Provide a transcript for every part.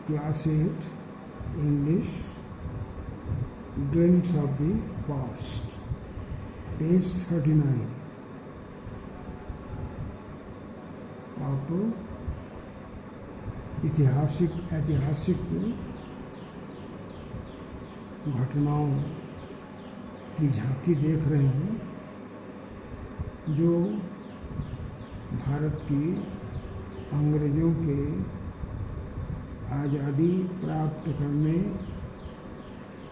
Class 8 English Dreams of the Past, page 39. आप ऐतिहासिक घटनाओं की झांकी देख रहे हैं जो भारत की अंग्रेज़ों के आज़ादी प्राप्त करने,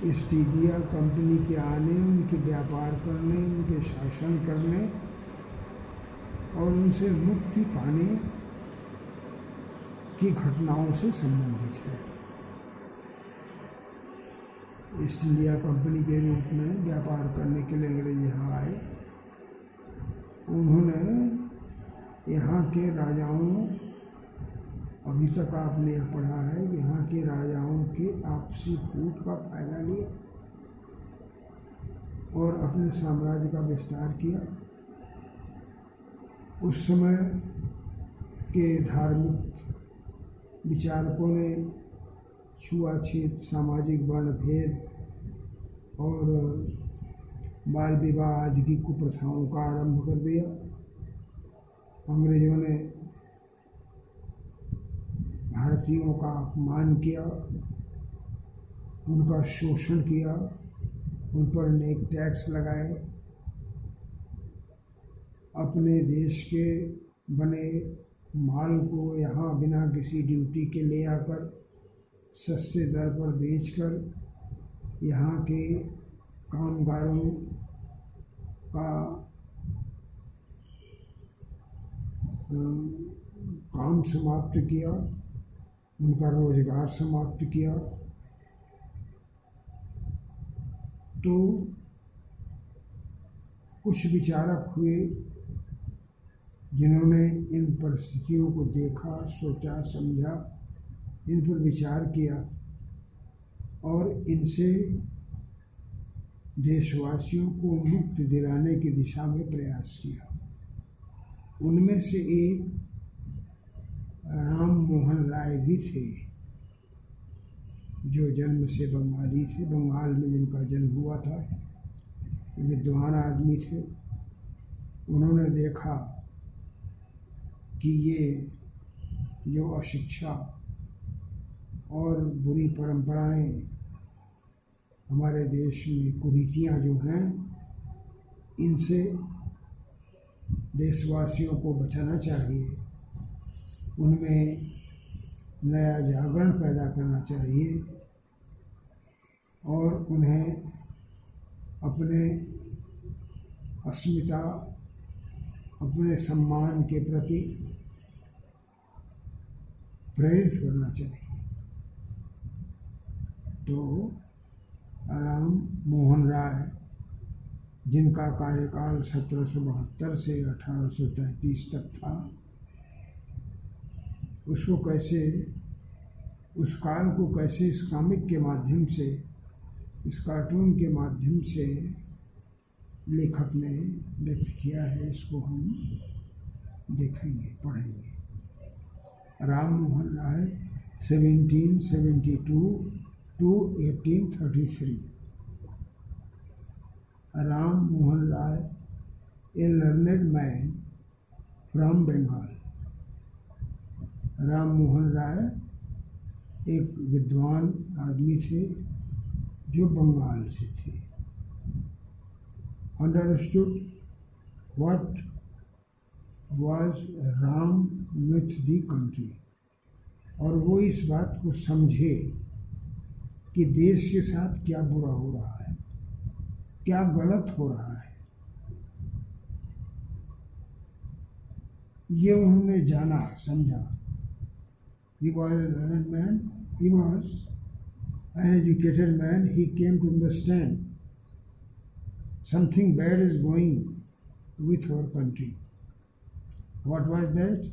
ईस्ट इंडिया कंपनी के आने, उनके व्यापार करने, उनके शासन करने और उनसे मुक्ति पाने की घटनाओं से संबंधित है। ईस्ट इंडिया कंपनी के रूप में व्यापार करने के लिए अंग्रेज यहाँ आए। उन्होंने यहाँ के राजाओं, अभी तक आपने यह पढ़ा है, यहाँ के राजाओं के आपसी फूट का फायदा लिया और अपने साम्राज्य का विस्तार किया। उस समय के धार्मिक विचारकों ने छुआछूत, सामाजिक वर्णभेद और बाल विवाह आदि की कुप्रथाओं का आरंभ कर दिया। अंग्रेजों ने भारतीयों का अपमान किया, उनका शोषण किया, उन पर अनेक टैक्स लगाए, अपने देश के बने माल को यहाँ बिना किसी ड्यूटी के ले आकर सस्ते दर पर बेचकर यहाँ के कामगारों का काम समाप्त किया, उनका रोजगार समाप्त किया। तो कुछ विचारक हुए जिन्होंने इन परिस्थितियों को देखा, सोचा, समझा, इन पर विचार किया और इनसे देशवासियों को मुक्ति दिलाने की दिशा में प्रयास किया। उनमें से एक राम मोहन राय भी थे, जो जन्म से बंगाली थे, बंगाल में जिनका जन्म हुआ था। विद्वान आदमी थे। उन्होंने देखा कि ये जो अशिक्षा और बुरी परंपराएं हमारे देश में, कुरीतियाँ जो हैं, इनसे देशवासियों को बचाना चाहिए। उनमें नया जागरण पैदा करना चाहिए और उन्हें अपने अस्मिता, अपने सम्मान के प्रति प्रेरित करना चाहिए। तो राम मोहन राय, जिनका कार्यकाल 1772 से 1833 तक था, उसको कैसे, उस काल को कैसे इस कॉमिक के माध्यम से, इस कार्टून के माध्यम से लेखक ने व्यक्त किया है, इसको हम देखेंगे, पढ़ेंगे। Ram Mohan Roy 1772 to 1833। Ram Mohan Roy, a learned man from Bengal. Ram Mohan Roy एक विद्वान आदमी थे जो बंगाल से थे। Understood what was wrong with the country, और वो इस बात को समझे कि देश के साथ क्या बुरा हो रहा है, क्या गलत हो रहा है। ये उन्होंने जाना, समझा। He was a learned man, he was an educated man, he came to understand something bad is going with our country. What was that?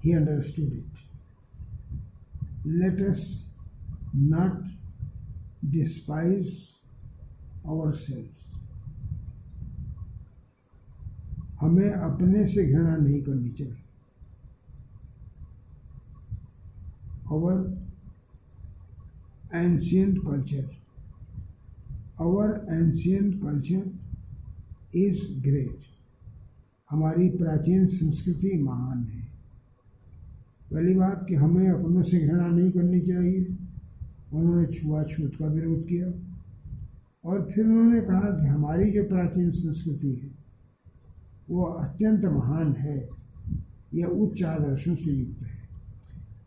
He understood it. Let us not despise ourselves. हमें अपने से घृणा नहीं करनी चाहिए। our ancient culture. Our ancient culture is great. हमारी प्राचीन संस्कृति महान है। पहली बात कि हमें अपनों से घृणा नहीं करनी चाहिए। उन्होंने छुआछूत का विरोध किया और फिर उन्होंने कहा कि हमारी जो प्राचीन संस्कृति है वो अत्यंत महान है, यह उच्च आदर्शों से युक्त है।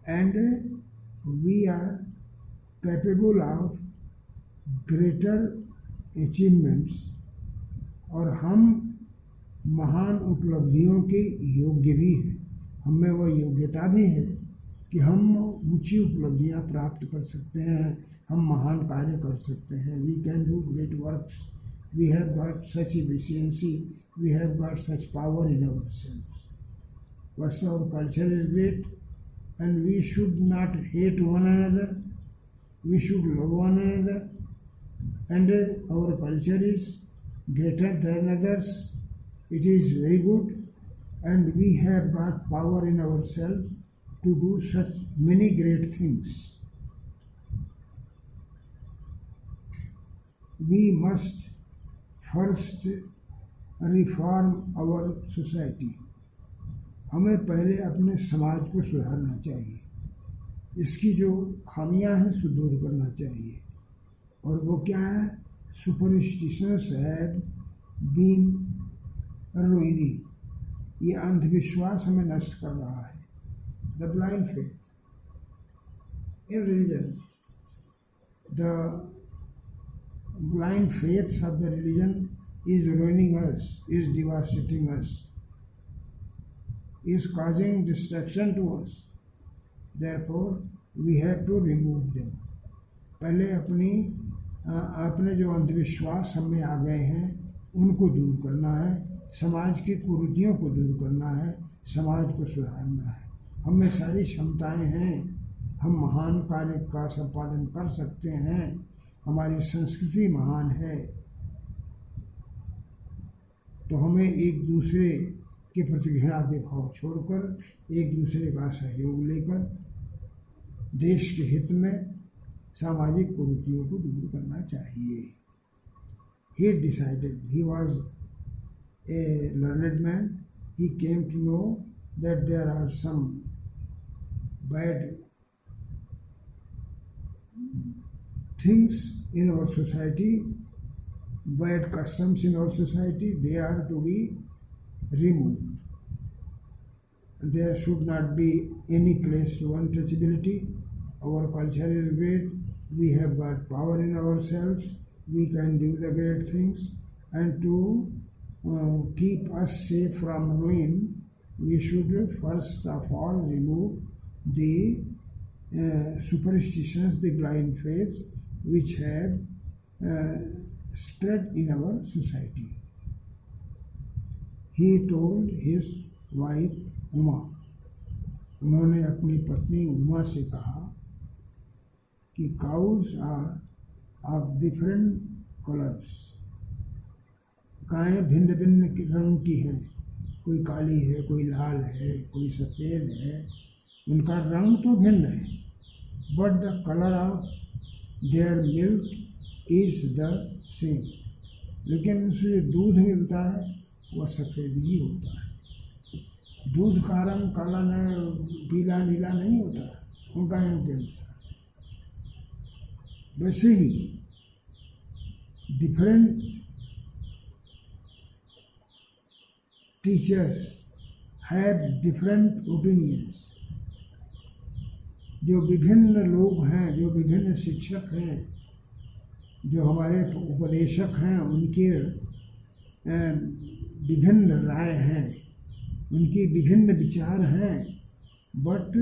And we are capable of greater achievements, और हम महान उपलब्धियों के योग्य भी हैं। हमें वह योग्यता भी है कि हम ऊंची उपलब्धियां प्राप्त कर सकते हैं, हम महान कार्य कर सकते हैं। We can do great works, we have got such efficiency, we have got such power in our selves. First, our culture is great, and we should not hate one another. We should love one another, and our culture is greater than others. It is very good, and we have got power in ourselves to do such many great things. We must first reform our society. हमें पहले अपने समाज को सुधारना चाहिए, इसकी जो खामियां हैं सो दूर करना चाहिए। और वो क्या है? सुपरस्टिशंस हैव बीन रुइनिंग, ये अंधविश्वास हमें नष्ट कर रहा है। The blind faith in religion, the blind faith of the religion is रुइनिंग us, is devastating us, is causing distraction to us. Therefore, we have to remove them. पहले अपने जो अंधविश्वास हमें आ गए हैं उनको दूर करना है, समाज की कुरीतियों को दूर करना है, समाज को सुधारना है। हमें सारी क्षमताएं हैं, हम महान कार्य का संपादन कर सकते हैं, हमारी संस्कृति महान है। तो हमें एक दूसरे के प्रति घृणा के भाव छोड़कर एक दूसरे का सहयोग लेकर देश के हित में सामाजिक कुरीतियों को दूर करना चाहिए। He decided, he was a learned man, he came to know that there are some bad things in our society, bad customs in our society, they are to be removed. There should not be any place to untouchability. Our culture is great, we have got power in ourselves, we can do the great things, and to keep us safe from ruin, we should first of all remove the superstitions, the blind faiths which have spread in our society. He told his wife Uma, उन्होंने अपनी पत्नी उमा से कहा कि cows are of different colours, गायें भिन्न भिन्न रंग की हैं, कोई काली है, कोई लाल है, कोई सफ़ेद है, उनका रंग तो भिन्न है, but the colour of their milk is the same, लेकिन उनसे दूध मिलता है वह सफ़ेद ही होता है। दूध का रंग काला न पीला नीला नहीं होता, उनका के अनुसार। वैसे ही different teachers have different opinions. जो विभिन्न लोग हैं, जो विभिन्न शिक्षक हैं, जो हमारे उपदेशक हैं, उनके विभिन्न राय हैं, उनकी विभिन्न विचार हैं, but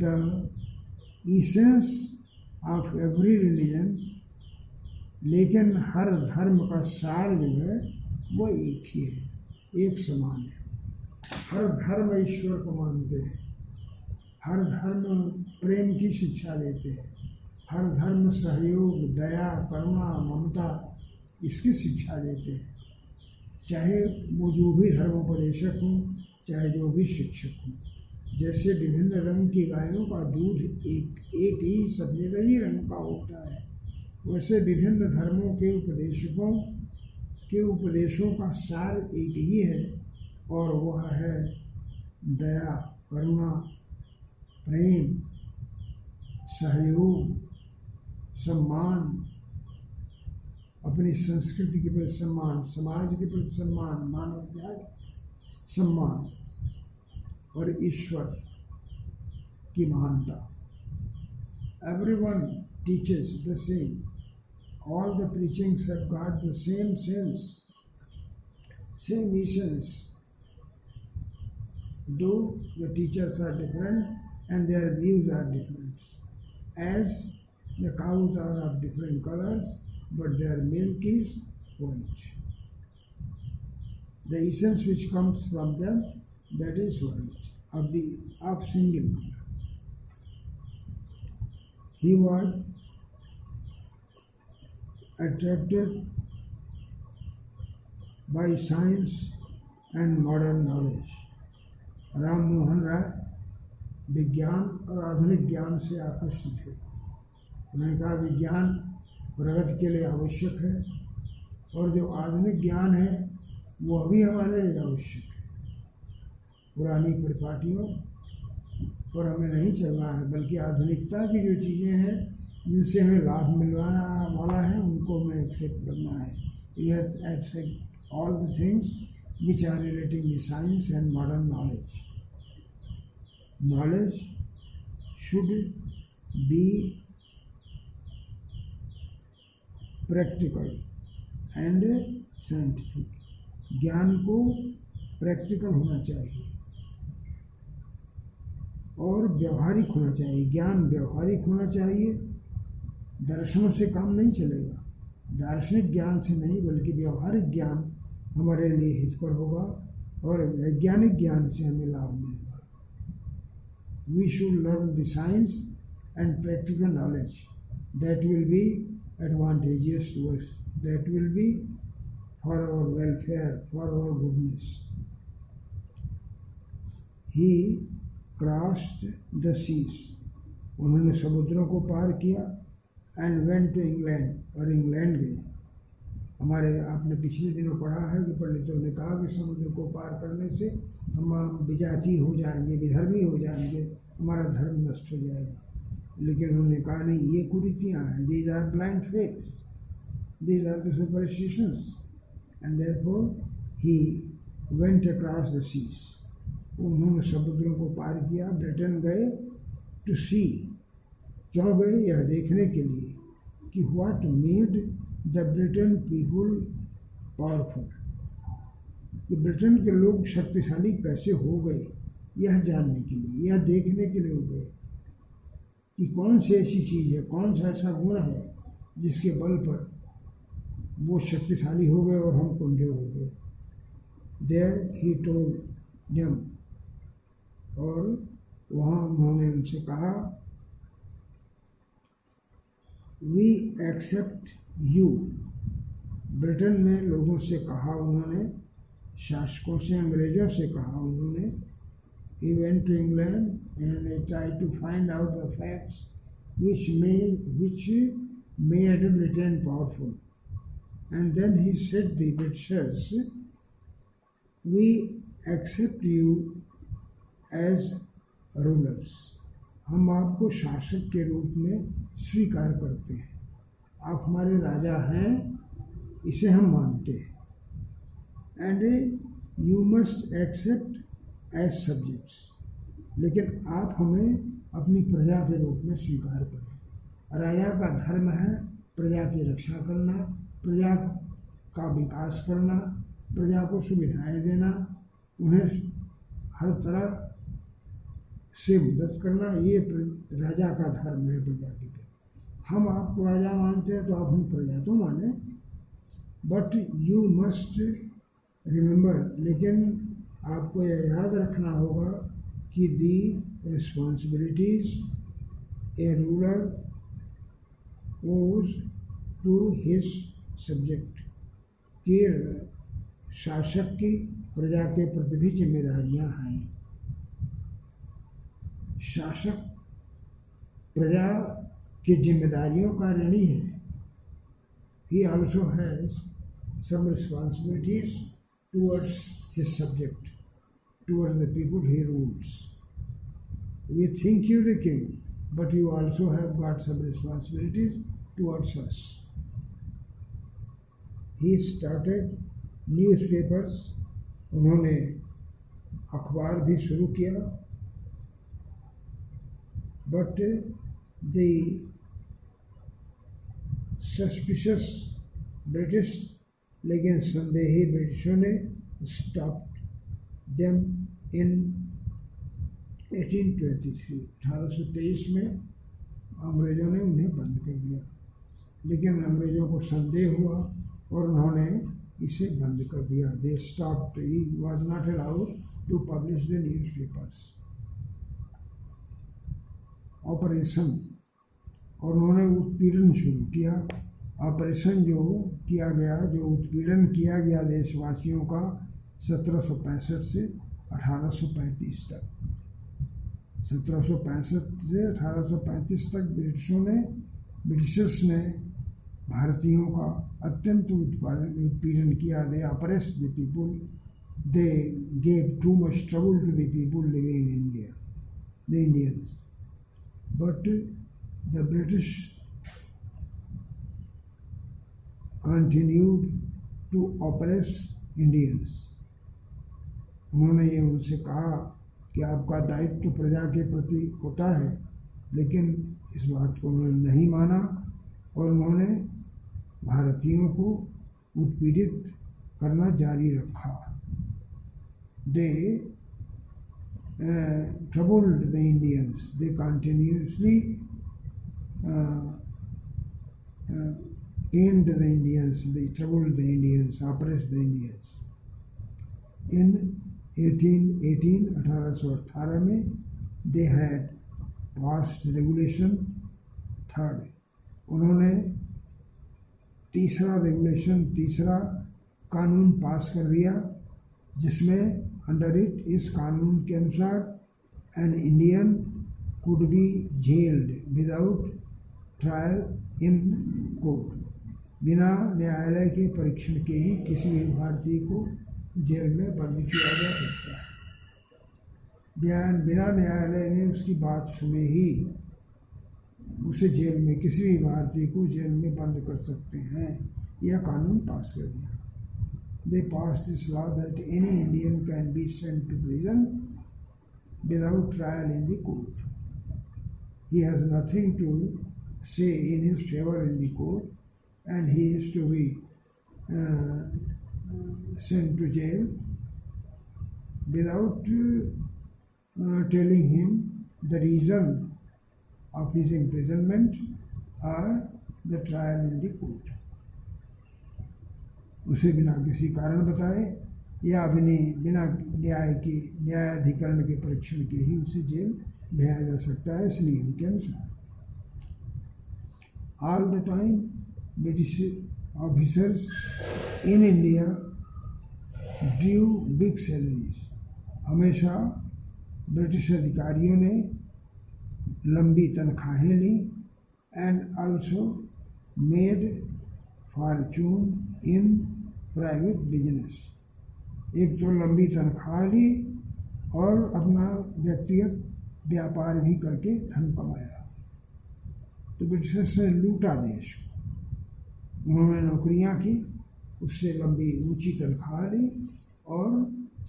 the essence of every religion, लेकिन हर धर्म का सार जो है वो एक ही है, एक समान है। हर धर्म ईश्वर को मानते हैं, हर धर्म प्रेम की शिक्षा देते हैं, हर धर्म सहयोग, दया, करुणा, ममता इसकी शिक्षा देते हैं, चाहे वो जो भी धर्मोपदेशक हों, चाहे जो भी शिक्षक हों। जैसे विभिन्न रंग की गायों का दूध एक ही सफेद ही रंग का होता है, वैसे विभिन्न धर्मों के उपदेशों का सार एक ही है, और वह है दया, करुणा, प्रेम, सहयोग, सम्मान, अपनी संस्कृति के प्रति सम्मान, समाज के प्रति सम्मान, मानव जाति सम्मान और ईश्वर की महानता। Everyone teaches the same. All the preachings have got the same sense, same essence. Though the teachers are different and their views are different, as the cows are of different colors, but their milk is white. The essence which comes from them, that is white, of single color. He was attracted by science and modern knowledge. Ram Mohan राय विज्ञान और आधुनिक ज्ञान से आकृष्ट थे। उन्होंने कहा विज्ञान प्रगति के लिए आवश्यक है, और जो आधुनिक ज्ञान है वह भी हमारे लिए आवश्यक है। पुरानी परिपाटियों पर हमें नहीं चलना है, बल्कि आधुनिकता की जो चीज़ें हैं जिनसे हमें लाभ मिलवाना वाला है उनको हमें एक्सेप्ट करना है। You have accept all the things which are relating to science and modern knowledge. Knowledge should be practical and scientific. ज्ञान को प्रैक्टिकल होना चाहिए और व्यवहारिक होना चाहिए। ज्ञान व्यवहारिक होना चाहिए। दर्शनों से काम नहीं चलेगा, दार्शनिक ज्ञान से नहीं, बल्कि व्यवहारिक ज्ञान हमारे लिए हितकर होगा और वैज्ञानिक ज्ञान से हमें लाभ मिलेगा। We should learn the science and practical knowledge that will be advantageous to us, that will be for our welfare, for our goodness. He crossed the seas, उन्होंने समुद्रों को पार किया, एंड वेंट टू इंग्लैंड, और England गए। हमारे आपने पिछले दिनों पढ़ा है कि पंडितों ने कहा कि समुद्र को पार करने से हम विजाती हो जाएंगे, विधर्मी हो जाएंगे, हमारा धर्म नष्ट हो जाएगा। लेकिन उन्होंने कहा नहीं, ये कुरीतियाँ हैं, these are blind faiths, these are the superstitions, and therefore he went across the seas. उन्होंने समुद्रों को पार किया। ब्रिटेन गए टू सी, क्यों गए? यह देखने के लिए कि what made the Britain people powerful, कि ब्रिटेन के लोग शक्तिशाली कैसे हो गए, यह जानने के लिए, यह देखने के लिए हो गए कि कौन सी ऐसी चीज़ है, कौन सा ऐसा गुण है जिसके बल पर वो शक्तिशाली हो गए और हम कमजोर हो गए। देयर ही टोल्ड देम, और वहाँ उन्होंने उनसे कहा, वी एक्सेप्ट यू। ब्रिटेन में लोगों से कहा उन्होंने, शासकों से, अंग्रेजों से कहा उन्होंने। He went to England and try to find out the facts which made Britain powerful, and then he said the Britishers, we accept you as rulers, हम आपको शासक के रूप में स्वीकार करते हैं, आप हमारे राजा हैं, इसे हम मानते हैं। And you must accept as subjects, लेकिन आप हमें अपनी प्रजा के रूप में स्वीकार करें। राजा का धर्म है प्रजा की रक्षा करना, प्रजा का विकास करना, प्रजा को सुविधाएं देना, उन्हें हर तरह से मदद करना, ये राजा का धर्म है प्रजा की। हम आपको राजा मानते हैं तो आप हम प्रजा तो माने, बट यू मस्ट रिमेंबर, लेकिन आपको यह याद रखना होगा कि दी रिस्पॉन्सिबिलिटीज ए रूलर ओज टू हिज सब्जेक्ट, कि शासक की प्रजा के प्रति भी जिम्मेदारियां हैं। शासक प्रजा की जिम्मेदारियों का ऋणी है। He also has some responsibilities towards his subject, towards the people he rules. We think you the king, but you also have got some responsibilities towards us. He started newspapers. उन्होंने अखबार भी शुरू किया, but the suspicious British, लेकिन संदेही ब्रिटिशों ने stopped them in 1823 1823 में अंग्रेज़ों ने उन्हें बंद कर दिया, लेकिन अंग्रेज़ों को संदेह हुआ और उन्होंने इसे बंद कर दिया। They stopped. He was not allowed to publish the newspapers. Operation, और उन्होंने उत्पीड़न शुरू किया। ऑपरेशन जो किया गया, जो उत्पीड़न किया गया देशवासियों का 1765 से 1835 तक, 1765 से 1835 तक ब्रिटिशर्स ने भारतीयों का अत्यंत उत्पीड़न किया। They oppressed the people, they gave too much trouble to the people living in India, the Indians. But the British continued to oppress Indians. उन्होंने ये उनसे कहा कि आपका दायित्व तो प्रजा के प्रति होता है, लेकिन इस बात को उन्होंने नहीं माना और उन्होंने भारतीयों को उत्पीड़ित करना जारी रखा। They troubled the Indians. They continuously pained the Indians. They troubled the Indians, oppressed the Indians. In 1818 में they had passed regulation third. उन्होंने तीसरा कानून पास कर दिया, जिसमें अंडर इट, इस कानून के अनुसार an Indian could be gelled without trial in court. बिना न्यायालय के परीक्षण के ही किसी भी भारतीय को जेल में बंद किया जा सकता है। बिना न्यायालय ने उसकी बात सुने ही उसे जेल में, किसी भी भारतीय को जेल में बंद कर सकते हैं। यह कानून पास कर दिया। They passed this law that any Indian can be sent to prison without trial in the court. He has nothing to say in his favor in the court, and he is to be sent to jail without telling him the reason of his imprisonment or the trial in the court. उसे बिना किसी कारण बताए या बिना न्यायाधिकरण के परीक्षण के ही उसे जेल भेजा जा सकता है, इस नियम के अनुसार। All the time British officers in India drew big salaries. हमेशा ब्रिटिश अधिकारियों ने लंबी तनख्वाहें ली, and also made fortune in private business. एक तो लंबी तनख्वाह ली और अपना व्यक्तिगत व्यापार भी करके धन कमाया। तो ब्रिटिशर्स ने लूटा देश को। उन्होंने नौकरियां की, उससे लंबी ऊंची तनख्वाह ली और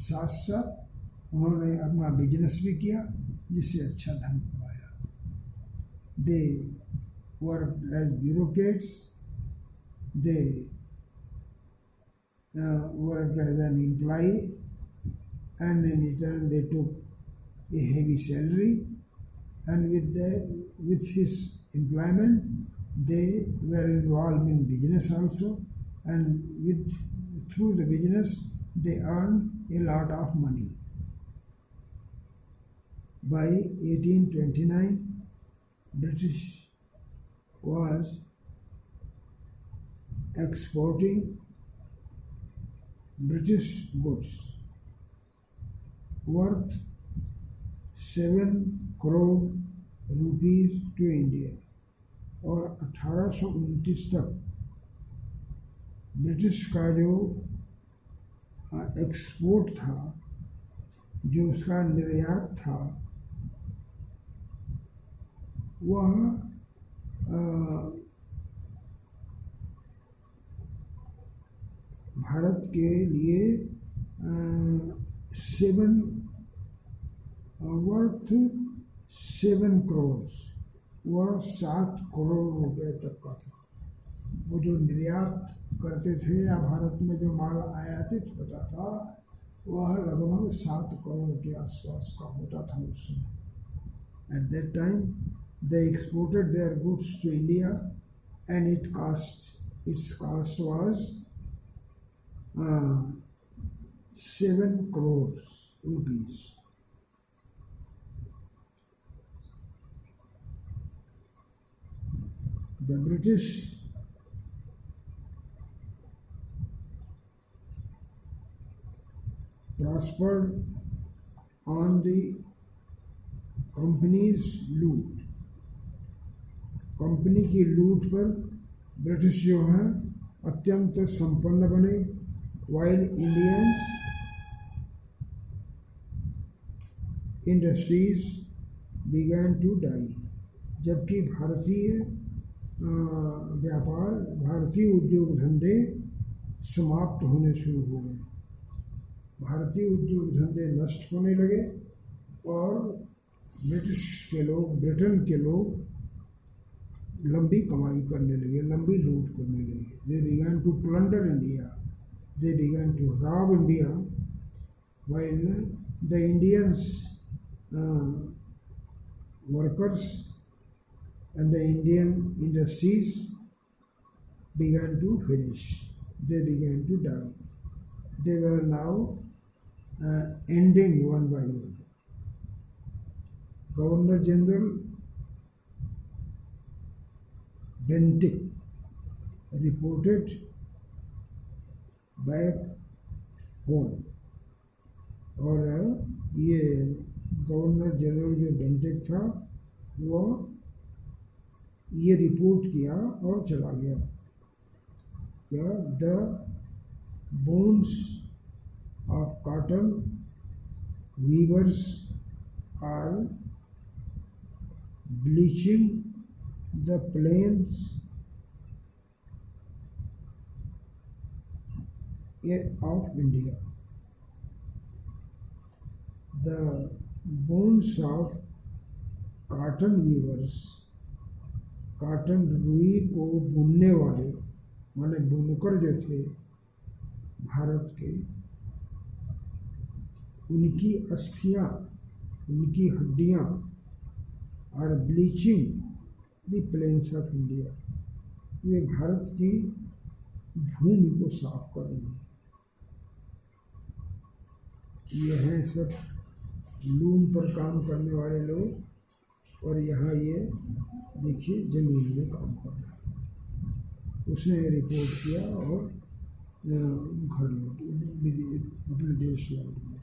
साथ साथ उन्होंने अपना बिजनेस भी किया, जिससे अच्छा धन कमाया। They worked as bureaucrats, they worked as an employee, and in return they took a heavy salary, and with his employment they were involved in business also, and through the business they earned a lot of money. By 1829, British was exporting British goods worth $7 crore rupees to India. और 1829 तक British का जो export था, जो उसका निर्यात था, वह भारत के लिए 7 करोड़, वह 7 करोड़ रुपए तक का था। वो जो निर्यात करते थे या भारत में जो माल आयातित होता था, वह लगभग 7 करोड़ के आसपास का होता था उस समय। At that time they exported their goods to India and its cost was 7 crores rupees. The British prospered on the company's loot. Company की लूट पर ब्रिटिश जो हैं अत्यंत संपन्न बने। While Indians industries began to die, जबकि भारतीय व्यापार, भारतीय उद्योग धंधे समाप्त होने शुरू हो गए। भारतीय उद्योग धंधे नष्ट होने लगे और ब्रिटिश के लोग, ब्रिटेन के लोग लंबी कमाई करने लगे, लंबी लूट करने लगे। They began to plunder India. They began to rob India, while the Indians workers and the Indian industries began to finish. They began to die. They were now ending one by one. Governor General Bentinck reported back home, और ये governor general जो Bentinck था वो ये report किया और चला गया क्या the bones of cotton weavers are bleaching the plains of India. The bones of cotton weavers, cotton रुई को बुनने वाले माने बुनकर जो थे भारत के, उनकी अस्थियां, उनकी हड्डियां और bleaching the plains of India, वे भारत की भूमि को साफ कर रही है। ये हैं सब लूम पर काम करने वाले लोग, और यहाँ ये देखिए जमीन में काम कर रहा है। उसने रिपोर्ट किया और घर लौट, अपने देश लौट गया।